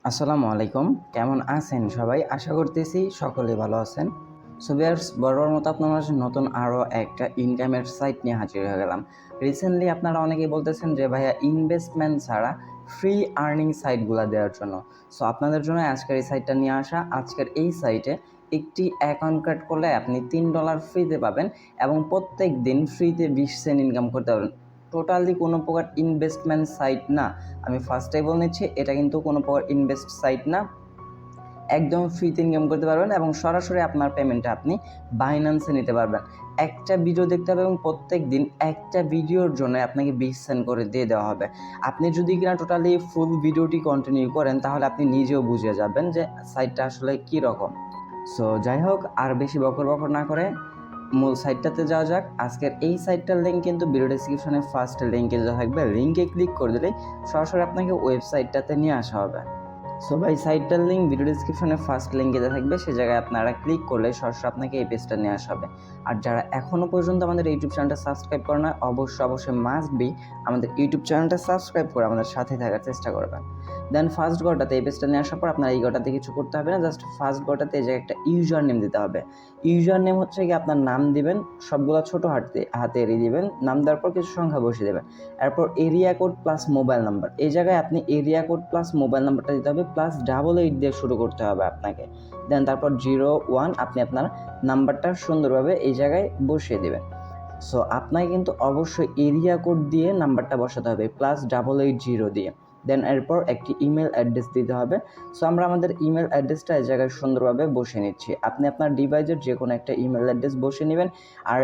আসসালামু আলাইকুম, কেমন আছেন সবাই? আশা করতেছি সকলে ভালো আছেন। সো ভিউয়ার্স, বরাবর মতো আপনার মাঝে নতুন আরও একটা ইনকামের সাইট নিয়ে হাজির হয়ে গেলাম। রিসেন্টলি আপনারা অনেকেই বলতেছেন যে ভাইয়া ইনভেস্টমেন্ট ছাড়া ফ্রি আর্নিং সাইটগুলো দেওয়ার জন্য। সো আপনাদের জন্য আজকের এই সাইটটা নিয়ে আসা। আজকের এই সাইটে একটি অ্যাকাউন্ট ক্রিয়েট করলে আপনি $3 ফ্রিতে পাবেন এবং প্রত্যেক দিন ফ্রিতে 20 সেন্ট ইনকাম করতে পারবেন। টোটালি কোনো প্রকার ইনভেস্টমেন্ট সাইট না। আমি ফার্স্টেই বলে নিচ্ছি, এটা কিন্তু কোনো প্রকার ইনভেস্ট সাইট না। একদম ফ্রিতে ইনকাম করতে পারবেন এবং সরাসরি আপনার পেমেন্টটা আপনি বাইন্যান্সে নিতে পারবেন। একটা ভিডিও দেখতে হবে এবং প্রত্যেক দিন একটা ভিডিওর জন্য আপনাকে 20 সেন্ট করে দিয়ে দেওয়া হবে। আপনি যদি কিনা টোটালি ফুল ভিডিওটি কন্টিনিউ করেন তাহলে আপনি নিজেও বুঝে যাবেন যে সাইটটা আসলে কী রকম। সো যাই হোক, আর বেশি বকর না করে মূল সাইটটাতে যাওয়া যাক। আজকের এই সাইটটার লিঙ্ক কিন্তু ভিডিও ডেসক্রিপশনে ফার্স্ট লিঙ্কে দেওয়া থাকবে। লিঙ্কে ক্লিক করে দিলেই সরাসরি আপনাকে ওয়েবসাইটটাতে নিয়ে আসা হবে। সো ভাই, সাইটটার লিঙ্ক ভিডিও ডেসক্রিপশনে ফার্স্ট লিঙ্কে দেওয়া থাকবে, সে জায়গায় আপনারা ক্লিক করলে সরাসরি আপনাকে এই পেজটা নিয়ে আসা হবে। আর যারা এখনও পর্যন্ত আমাদের ইউটিউব চ্যানেলটা সাবস্ক্রাইব করে না, অবশ্যই মাস্ট বি আমাদের ইউটিউব চ্যানেলটা সাবস্ক্রাইব করে আমাদের সাথে থাকার চেষ্টা করবেন। দেন ফার্স্ট ঘরটাতে এই পেজটা নিয়ে আসার পর আপনার এই ঘরটাতে কিছু করতে হবে না, জাস্ট ফার্স্ট ঘরটাতে এই জায়গায় একটা ইউজার নেম দিতে হবে। ইউজার নেম হচ্ছে কি আপনার নাম দিবেন, সবগুলো ছোট হাতেরই দিবেন। নাম দেওয়ার পর কিছু সংখ্যা বসিয়ে দেবেন। এরপর area code plus mobile number, এই জায়গায় আপনি এরিয়া কোড প্লাস মোবাইল নাম্বারটা দিতে হবে, প্লাস 88 দিয়ে শুরু করতে হবে আপনাকে। দেন তারপর 01 আপনি আপনার নাম্বারটা সুন্দরভাবে এই জায়গায় বসিয়ে দেবেন। সো আপনাকে কিন্তু অবশ্যই এরিয়া কোড দিয়ে নাম্বারটা বসাতে হবে, প্লাস 880 দিয়ে। দেন এরপর একটি ইমেল অ্যাড্রেস দিতে হবে। সো আমরা আমাদের ইমেল অ্যাড্রেসটা এই জায়গায় সুন্দরভাবে বসিয়ে নিচ্ছি। আপনি আপনার ডিভাইসের যে কোনো একটা ইমেল অ্যাড্রেস বসিয়ে নেবেন। আর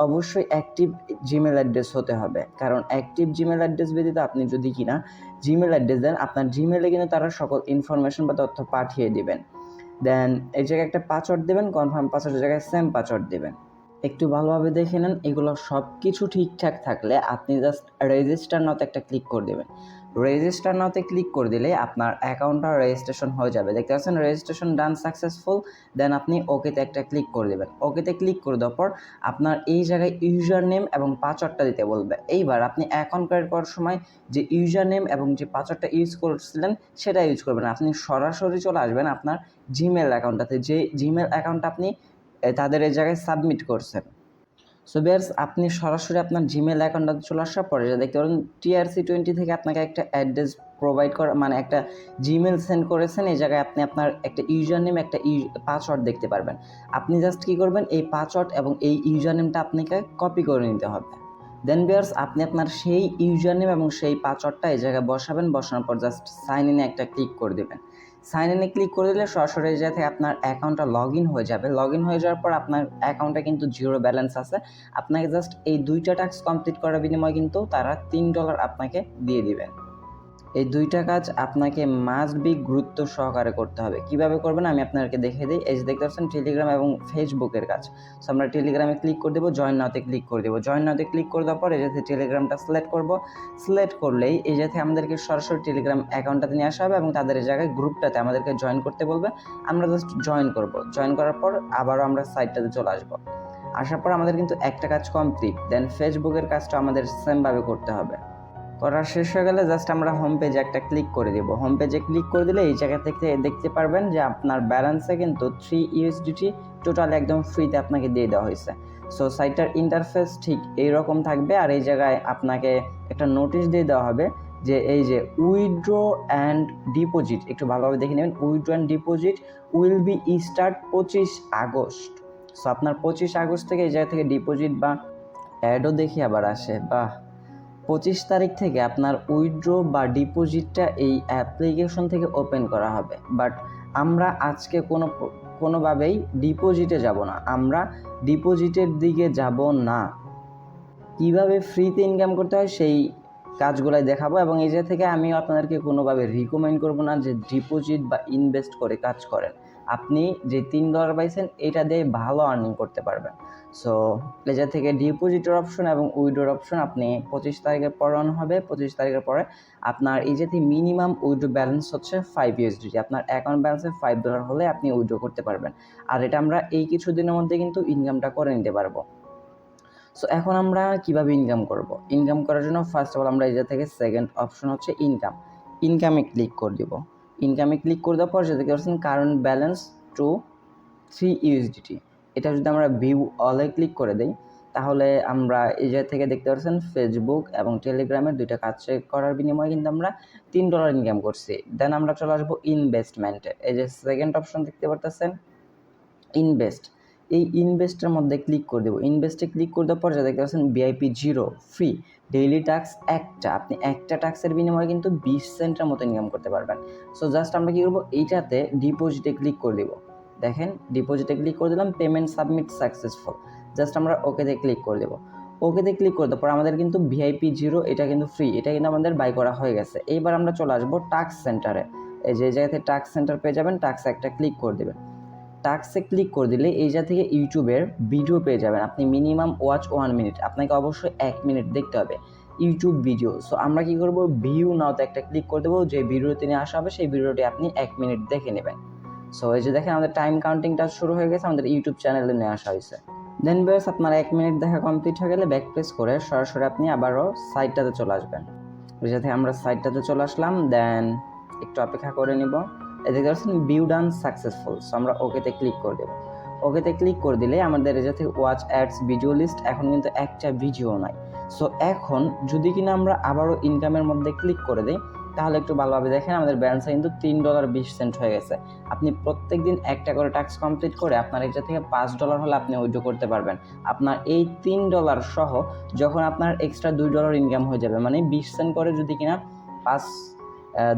অবশ্যই অ্যাক্টিভ জিমেল অ্যাড্রেস হতে হবে, কারণ অ্যাক্টিভ জিমেল অ্যাড্রেস ব্যতীত আপনি যদি কিনা জিমেল অ্যাড্রেস দেন, আপনার জিমেলে কিন্তু তারা সকল ইনফরমেশন বা তথ্য পাঠিয়ে দিবেন। দেন এই জায়গায় একটা পাসওয়ার্ড দেবেন, কনফার্ম পাসওয়ার্ডের জায়গায় সেম পাসওয়ার্ড দেবেন। একটু ভালোভাবে দেখে নেন, এগুলো সব কিছু ঠিকঠাক থাকলে আপনি জাস্ট রেজিস্টার নাওতে একটা ক্লিক করে দেবেন। রেজিস্টার নাওতে ক্লিক করে দিলে আপনার অ্যাকাউন্টটা রেজিস্ট্রেশন হয়ে যাবে। দেখতে পাচ্ছেন রেজিস্ট্রেশন ডান সাকসেসফুল। দেন আপনি ওকেতে একটা ক্লিক করে দেবেন। ওকেতে ক্লিক করে দেওয়ার পর আপনার এই জায়গায় ইউজার নেম এবং পাসওয়ার্ডটা দিতে বলবে। এইবার আপনি অ্যাকাউন্ট ক্রিয়েট করার সময় যে ইউজার নেম এবং যে পাসওয়ার্ডটা ইউজ করছিলেন সেটা ইউজ করবেন। আপনি সরাসরি চলে আসবেন আপনার জিমেল অ্যাকাউন্টটাতে, যে জিমেল অ্যাকাউন্টটা আপনি তাদের এই জায়গায় সাবমিট করছেন। সো ভিউয়ার্স, আপনি সরাসরি আপনার জিমেল অ্যাকাউন্টটাতে চলে আসার পরে যা দেখতে পারেন TRC20 থেকে আপনাকে একটা অ্যাড্রেস প্রোভাইড করা, মানে একটা জিমেল সেন্ড করেছেন। এই জায়গায় আপনি আপনার একটা ইউজার নেম, একটা পাসওয়ার্ড দেখতে পারবেন। আপনি জাস্ট কী করবেন, এই পাসওয়ার্ড এবং এই ইউজার নেমটা আপনাকে কপি করে নিতে হবে। দেন ভিউয়ার্স, আপনি আপনার সেই ইউজার নেম এবং সেই পাসওয়ার্ডটা এই জায়গায় বসাবেন। বসানোর পর জাস্ট সাইন ইনে একটা ক্লিক করে দেবেন। সাইন ইনে ক্লিক করে দিলে সরাসরি এই জায়গা থেকে আপনার অ্যাকাউন্টটা লগ ইন হয়ে যাবে। লগ ইন হয়ে যাওয়ার পর আপনার অ্যাকাউন্টে কিন্তু জিরো ব্যালেন্স আছে। আপনাকে জাস্ট এই 2টা টাস্ক কমপ্লিট করার বিনিময়ে কিন্তু তারা $3 আপনাকে দিয়ে দিবেন। এই 2টা কাজ আপনাকে মাস্ট বি গুরুত্ব সহকারে করতে হবে। কিভাবে করবেন আমি আপনাদেরকে দেখিয়ে দিই। এই যে দেখতে পাচ্ছেন টেলিগ্রাম এবং ফেসবুকের কাজ। সো আমরা টেলিগ্রামে ক্লিক করে দেবো, জয়েন নাওতে ক্লিক করে দেবো। জয়েন নাওতে ক্লিক করে দেওয়ার পর এই যে টেলিগ্রামটা সিলেক্ট করব। সিলেক্ট করলেই এই যে আমাদেরকে সরাসরি টেলিগ্রাম অ্যাকাউন্টটাতে নিয়ে আসা হবে এবং তাদের এই জায়গায় গ্রুপটাতে আমাদেরকে জয়েন করতে বলবে। আমরা জাস্ট জয়েন করব। জয়েন করার পর আবারও আমরা সাইটটাতে চলে আসবো। আসার পর আমাদের কিন্তু একটা কাজ কমপ্লিট। দেন ফেসবুকের কাজটা আমাদের সেমভাবে করতে হবে। করা শেষ হয়ে গেলে জাস্ট আমরা হোম পেজে একটা ক্লিক করে দেব। হোম পেজে ক্লিক করে দিলে এই জায়গা থেকে দেখতে পারবেন যে আপনার ব্যালেন্সে কিন্তু 3 USDT টোটাল একদম ফ্রিতে আপনাকে দিয়ে দেওয়া হয়েছে। সো সাইটটার ইন্টারফেস ঠিক এইরকম থাকবে। আর এই জায়গায় আপনাকে একটা নোটিশ দিয়ে দেওয়া হবে যে এই যে উইথড্র অ্যান্ড ডিপোজিট, একটু ভালোভাবে দেখে নেবেন। Withdraw and deposit will be start 25 August. So আপনার 25 আগস্ট থেকে এই জায়গা থেকে ডিপোজিট বা অ্যাডও দেখি আবার আসে, বা 25 তারিখ থেকে আপনার উইথড্র বা ডিপোজিটটা এই অ্যাপ্লিকেশন থেকে ওপেন করা হবে। বাট আমরা আজকে কোনোভাবেই ডিপোজিটে যাব না, আমরা ডিপোজিটের দিকে যাব না। কীভাবে ফ্রিতে ইনকাম করতে হয় সেই কাজগুলাই দেখাবো এবং এই জায়গা থেকে আমিও আপনাদেরকে কোনোভাবে রিকমেন্ড করব না যে ডিপোজিট বা ইনভেস্ট করে কাজ করেন। আপনি যে $3 পাইছেন এটা দিয়ে ভালো আর্নিং করতে পারবেন। সো এই জায়গা থেকে ডিপোজিটের অপশন এবং উইথড্রর অপশন আপনি 25 তারিখের পর অন হবে। 25 তারিখের পরে আপনার এই যে মিনিমাম উইথড্র ব্যালেন্স হচ্ছে 5 USDT। আপনার অ্যাকাউন্ট ব্যালেন্সে $5 হলে আপনি উইথড্র করতে পারবেন। আর এটা আমরা এই কিছুদিনের মধ্যে কিন্তু ইনকামটা করে নিতে পারবো। সো এখন আমরা কিভাবে ইনকাম করব? ইনকাম করার জন্য ফার্স্ট অফ অল আমরা এই জায়গা থেকে সেকেন্ড অপশন হচ্ছে ইনকামে ক্লিক করে দিব। ইনকামে ক্লিক করে দেওয়ার পর যে দেখতে পাচ্ছেন কারেন্ট ব্যালেন্স টু 3 USDT, এটা যদি আমরা ভিউ অলে ক্লিক করে দিই তাহলে আমরা এই জায়গা থেকে দেখতে পাচ্ছেন ফেসবুক এবং টেলিগ্রামের দুইটা কাজ করার বিনিময়ে কিন্তু আমরা $3 ইনকাম করছি। দেন আমরা চলে আসবো ইনভেস্টমেন্টে। এই যে সেকেন্ড অপশন দেখতে পারতেছেন ইনভেস্ট, এই ইনভেস্টের মধ্যে ক্লিক করে দেবো। ইনভেস্টে ক্লিক করে দেওয়ার পর যা দেখতে পাচ্ছেন VIP 0 ফ্রি, ডেইলি টাস্ক একটা, আপনি একটা টাস্কের বিনিময়ে কিন্তু 20 সেন্টের মতো ইনকাম করতে পারবেন। সো জাস্ট আমরা কী করবো, এইটাতে ডিপোজিটে ক্লিক করে দেবো। দেখেন ডিপোজিটে ক্লিক করে দিলাম, পেমেন্ট সাবমিট সাকসেসফুল, জাস্ট আমরা ওকেতে ক্লিক করে দেবো। ওকেতে ক্লিক করে দেওয়ার পর আমাদের কিন্তু VIP 0 এটা কিন্তু ফ্রি, এটা কিন্তু আমাদের বাই করা হয়ে গেছে। এইবার আমরা চলে আসবো টাস্ক সেন্টারে। এই যে জায়গাতে টাস্ক সেন্টার পেয়ে যাবেন, টাস্কে একটা ক্লিক করে দেবেন। টাস্কে ক্লিক করে দিলে এই জায়গা থেকে ইউটিউবের ভিডিও পেয়ে যাবেন। আপনি মিনিমাম ওয়াচ 1 মিনিট, আপনাকে অবশ্যই 1 মিনিট দেখতে হবে ইউটিউব ভিডিও। সো আমরা কি করব, ভিউ নাওতে একটা ক্লিক করে দেবো, যে ভিডিওতে নিয়ে আসা হবে সেই ভিডিওটি আপনি 1 মিনিট দেখে নেবেন। সো এই যে দেখেন আমাদের টাইম কাউন্টিংটা শুরু হয়ে গেছে, আমাদের ইউটিউব চ্যানেলে নিয়ে আসা হয়েছে। দেন বেস আপনার 1 মিনিট দেখা কমপ্লিট হয়ে গেলে ব্যাক প্রেস করে সরাসরি আপনি আবারও সাইটটাতে চলে আসবেন। ওই সাথে আমরা সাইটটাতে চলে আসলাম, দেন একটু অপেক্ষা করে নিব। দেখতে পাচ্ছেন ভিউ ডান সাকসেসফুল। সো আমরা ওকেতে ক্লিক করে দেবো। ওকেতে ক্লিক করে দিলে আমাদের এই যাতে ওয়াচ অ্যাডস ভিডিও লিস্ট এখন কিন্তু একটা ভিডিও নাই। সো এখন যদি কিনা আমরা আবারও ইনকামের মধ্যে ক্লিক করে দিই তাহলে একটু ভালোভাবে দেখেন আমাদের ব্যালেন্সে কিন্তু $3.20 হয়ে গেছে। আপনি প্রত্যেক দিন একটা করে টাস্ক কমপ্লিট করে আপনার এটা থেকে $5 হলে আপনি উইথড্র করতে পারবেন। আপনার এই $3 সহ যখন আপনার এক্সট্রা $2 ইনকাম হয়ে যাবে, মানে 20 সেন্ট করে যদি কিনা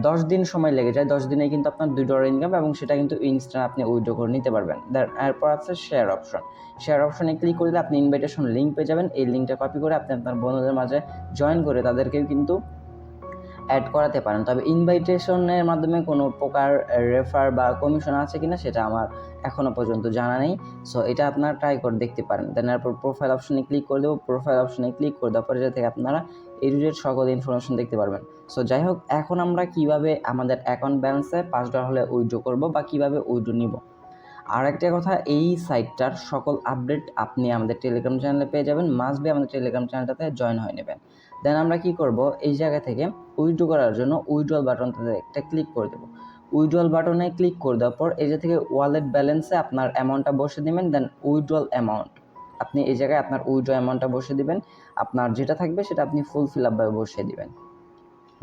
10 দিন সময় লেগে যায়, 10 দিনে কিন্তু আপনার $2 ইনকাম, এবং সেটা কিন্তু ইনস্ট্যান্ট আপনি উইথড্র করে নিতে পারবেন। এরপর আছে শেয়ার অপশন। শেয়ার অপশনে ক্লিক করলে আপনি ইনভাইটেশন লিঙ্ক পেয়ে যাবেন। এই লিঙ্কটা কপি করে আপনি আপনার বন্ধুদের মাঝে জয়েন করে তাদেরকেও কিন্তু অ্যাড করাতে পারেন। তবে ইনভাইটেশনের মাধ্যমে কোনো প্রকার রেফার বা কমিশন আছে কিনা সেটা আমার এখনও পর্যন্ত জানা নেই। সো এটা আপনারা ট্রাই করে দেখতে পারেন। দেন এরপর প্রোফাইল অপশনে ক্লিক করে দেবো। প্রোফাইল অপশনে ক্লিক করে দেওয়ার পরে থেকে আপনারা এই রিলেটেড সকল ইনফরমেশন দেখতে পারবেন। সো যাই হোক, এখন আমরা কিভাবে আমাদের অ্যাকাউন্ট ব্যালেন্সে $5 হলে উইথড্র করব বা কিভাবে উইথড্র নিব। আর একটা কথা, এই সাইটটার সকল আপডেট আপনি আমাদের টেলিগ্রাম চ্যানেলে পেয়ে যাবেন। মাস্ট বি আমাদের টেলিগ্রাম চ্যানেলটাতে জয়েন হয়ে নেবেন। দেন আমরা কি করব, এই জায়গা থেকে উইথড্র করার জন্য উইথড্রল বাটনটাতে একটা ক্লিক করে দেবো। উইথড্রল বাটনে ক্লিক করে দেওয়ার পর এই জায়গা থেকে ওয়ালেট ব্যালেন্সে আপনার অ্যামাউন্টটা বসে দেবেন। দেন উইথড্রল অ্যামাউন্ট, আপনি এই জায়গায় আপনার উইথড্র অ্যামাউন্টটা বসে দিবেন। আপনার যেটা থাকবে সেটা আপনি ফুল ফিল আপভাবে বসিয়ে দিবেন।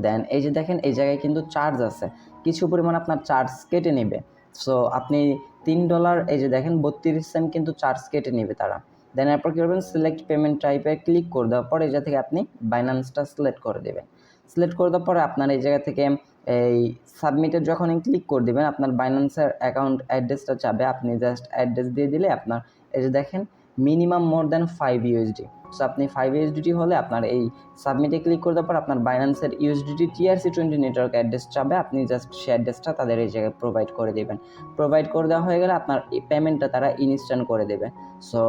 দেন এই যে দেখেন এই জায়গায় কিন্তু চার্জ আছে, কিছু পরিমাণ আপনার চার্জ কেটে নেবে। সো আপনি $3 এই যে দেখেন 32 সেন্ট কিন্তু চার্জ কেটে নেবে তারা। দেন এরপর কী করবেন, সিলেক্ট পেমেন্ট টাইপে ক্লিক করে দেওয়ার পর এই জায়গা থেকে আপনি বাইন্যান্সটা সিলেক্ট করে দেবেন। সিলেক্ট করে দেওয়ার পরে আপনার এই জায়গা থেকে এই সাবমিটের যখন ক্লিক করে দেবেন আপনার বাইন্যান্সের অ্যাকাউন্ট অ্যাড্রেসটা চাবে, আপনি জাস্ট অ্যাড্রেস দিয়ে দিলে আপনার এই যে দেখেন minimum more than 5 USD। So আপনি 5 USDT হলে আপনার এই সাবমিটে ক্লিক করে দেওয়ার পর আপনার বাইন্যান্সের USDT TRC20 নেটওয়ার্ক অ্যাড্রেস চাবে, আপনি জাস্ট সে অ্যাড্রেসটা তাদের এই জায়গায় প্রোভাইড করে দেবেন। প্রোভাইড করে দেওয়া হয়ে গেলে আপনার এই পেমেন্টটা তারা ইনস্ট্যান্ট করে দেবে। সো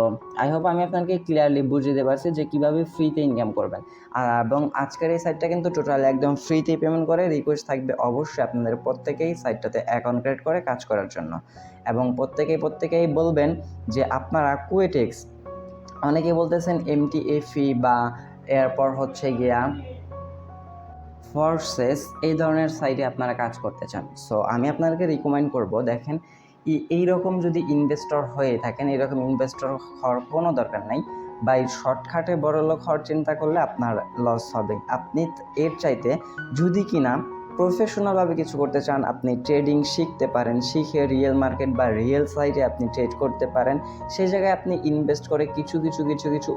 আই হোপ আমি আপনাকে ক্লিয়ারলি বুঝিয়ে দিতে পারছি যে কীভাবে ফ্রিতে ইনকাম করবেন। এবং আজকের এই সাইটটা কিন্তু টোটাল একদম ফ্রিতেই পেমেন্ট করে। রিকোয়েস্ট থাকবে অবশ্যই আপনাদের প্রত্যেকেই সাইটটাতে অ্যাকাউন্ট ক্রিয়েট করে কাজ করার জন্য, এবং প্রত্যেকেই বলবেন যে আপনারা কুয়েটেক্স, অনেকেই বলতেছেন MTFE বা এরপর হচ্ছে গিয়া ফোর্সেস, এই ধরনের সাইটে আপনারা কাজ করতে চান। সো আমি আপনাদেরকে রিকমেন্ড করব, দেখেন এইরকম যদি ইনভেস্টর হয়ে থাকেন, এরকম ইনভেস্টর হওয়ার কোনো দরকার নাই। বা এই শর্টকাটে বড়লোক হওয়ার চিন্তা করলে আপনার লস হবে। আপনি এর চাইতে যদি কিনা প্রফেশনালভাবে কিছু করতে চান, আপনি ট্রেডিং শিখতে পারেন, শিখে রিয়েল মার্কেট বা রিয়েল সাইটে আপনি ট্রেড করতে পারেন। সেই জায়গায় আপনি ইনভেস্ট করে কিছু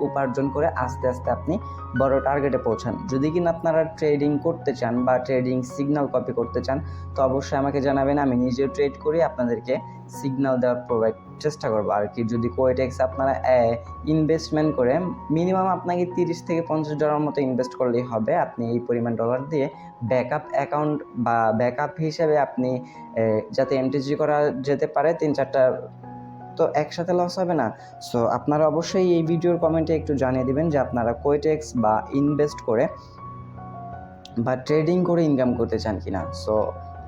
উপার্জন করে আস্তে আস্তে আপনি বড় টার্গেটে পৌঁছান। যদি কিনা আপনারা ট্রেডিং করতে চান বা ট্রেডিং সিগন্যাল কপি করতে চান তো অবশ্যই আমাকে জানাবেন, আমি নিজেও ট্রেড করি, আপনাদেরকে সিগন্যাল দেওয়ার প্রোভাইড চেষ্টা করবো আর কি। যদি কোয়েটেক্স আপনারা ইনভেস্টমেন্ট করে মিনিমাম আপনাকে $30 থেকে $50 মতো ইনভেস্ট করলেই হবে। আপনি এই পরিমাণ ডলার দিয়ে ব্যাকআপ অ্যাকাউন্ট বা ব্যাকআপ হিসেবে আপনি যাতে MTG করা যেতে পারে 3-4টা, তো একসাথে লস হবে না। সো আপনারা অবশ্যই এই ভিডিওর কমেন্টে একটু জানিয়ে দিবেন যে আপনারা কোয়েটেক্স বা ইনভেস্ট করে বা ট্রেডিং করে ইনকাম করতে চান কিনা। সো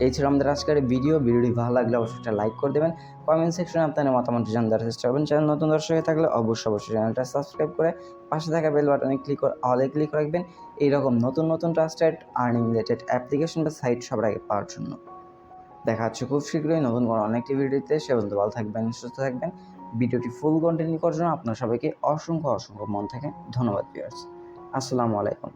এই ছিল আমাদের আজকের ভিডিওটি ভালো লাগলে অবশ্যই একটা লাইক করে দেবেন। কমেন্ট সেকশনে আপনাদের মতামত জানার চেষ্টা করবেন। চ্যানেল নতুন দর্শক হয়ে থাকলে অবশ্যই চ্যানেলটা সাবস্ক্রাইব করে পাশে থাকা বেল বাটনে ক্লিক করে অলে ক্লিক রাখবেন এইরকম নতুন ট্রাস্টেড আর্নিং রিলেটেড অ্যাপ্লিকেশন বা সাইট সবার আগে পাওয়ার জন্য। দেখা হচ্ছে খুব শীঘ্রই নতুন কোনো অনেকটি ভিডিওতে। সে পর্যন্ত ভালো থাকবেন, সুস্থ থাকবেন। ভিডিওটি ফুল কন্টিনিউ করার জন্য আপনার সবাইকে অসংখ্য মন থেকে ধন্যবাদ ভিউয়ার্স। আসসালামু আলাইকুম।